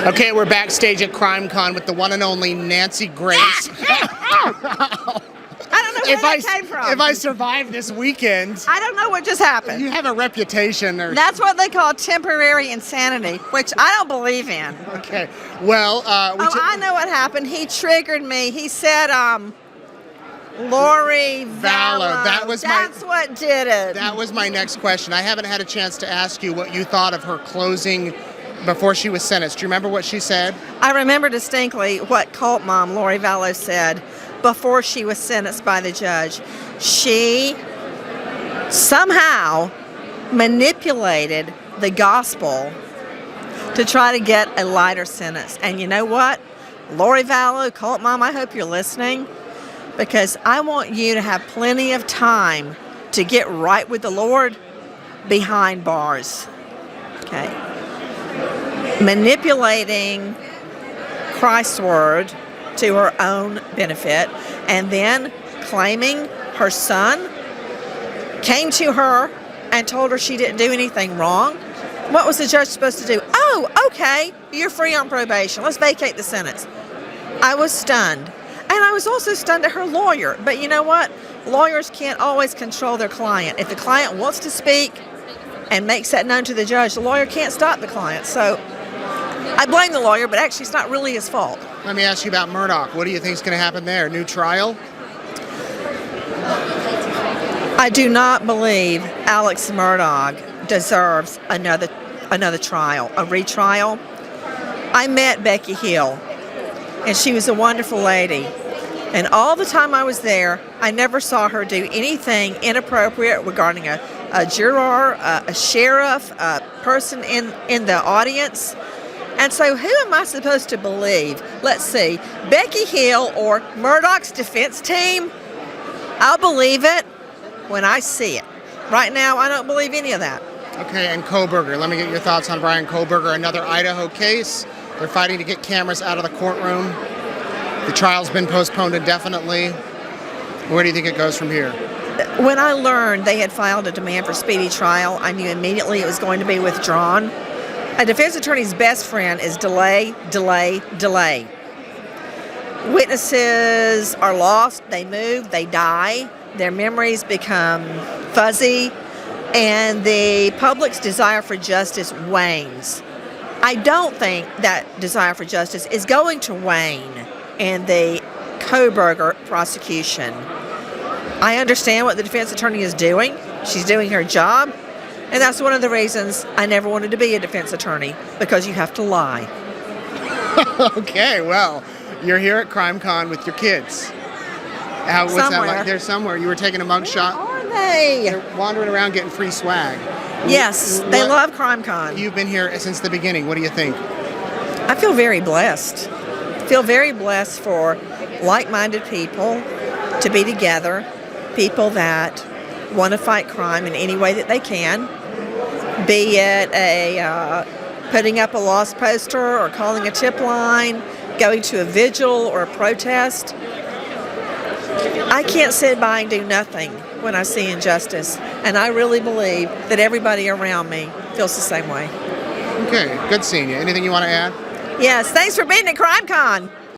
Okay, we're backstage at CrimeCon with the one and only Nancy Grace. I don't know where that came from. If I survive this weekend, I don't know what just happened. you have a reputation. That's what they call temporary insanity, which I don't believe in. Okay, well, I know what happened. He triggered me. He said, Lori Vallow. That's what did it. That was my next question. I haven't had a chance to ask you what you thought of her closing before she was sentenced. Do you remember what she said? I remember distinctly what cult mom Lori Vallow said before she was sentenced by the judge. She somehow manipulated the gospel to try to get a lighter sentence. And you know what? Lori Vallow, cult mom, I hope you're listening, because I want you to have plenty of time to get right with the Lord behind bars. Okay? Manipulating Christ's word to her own benefit, and then claiming her son came to her and told her she didn't do anything wrong. What was the judge supposed to do? Oh, okay, you're free on probation. Let's vacate the sentence. I was stunned. And I was also stunned at her lawyer. But you know what? Lawyers can't always control their client. If the client wants to speak and makes that known to the judge, the lawyer can't stop the client. So I blame the lawyer, but actually it's not really his fault. Let me ask you about Murdaugh. What do you think is going to happen there? New trial? I do not believe Alex Murdaugh deserves another trial, a retrial. I met Becky Hill, and she was a wonderful lady. And all the time I was there, I never saw her do anything inappropriate regarding a juror, a sheriff, a person in the audience. And so who am I supposed to believe? Let's see, Becky Hill or Murdaugh's defense team? I'll believe it when I see it. Right now, I don't believe any of that. Okay, and Kohberger. Let me get your thoughts on Brian Kohberger, another Idaho case. They're fighting to get cameras out of the courtroom. The trial's been postponed indefinitely. Where do you think it goes from here? When I learned they had filed a demand for speedy trial, I knew immediately it was going to be withdrawn. A defense attorney's best friend is delay, delay, delay. Witnesses are lost, they move, they die, their memories become fuzzy, and the public's desire for justice wanes. I don't think that desire for justice is going to wane in the Kohberger prosecution. I understand what the defense attorney is doing. She's doing her job. And that's one of the reasons I never wanted to be a defense attorney, because you have to lie. Okay, well, you're here at CrimeCon with your kids. What's that like? They're somewhere. You were taking a mugshot. Where are they? They're wandering around getting free swag. Yes, they love CrimeCon. You've been here since the beginning. What do you think? I feel very blessed. I feel very blessed for like-minded people to be together, people that want to fight crime in any way that they can, be it putting up a lost poster or calling a tip line, going to a vigil or a protest. I can't sit by and do nothing when I see injustice, and I really believe that everybody around me feels the same way. Okay, good seeing you. Anything you want to add? Yes, thanks for being at CrimeCon.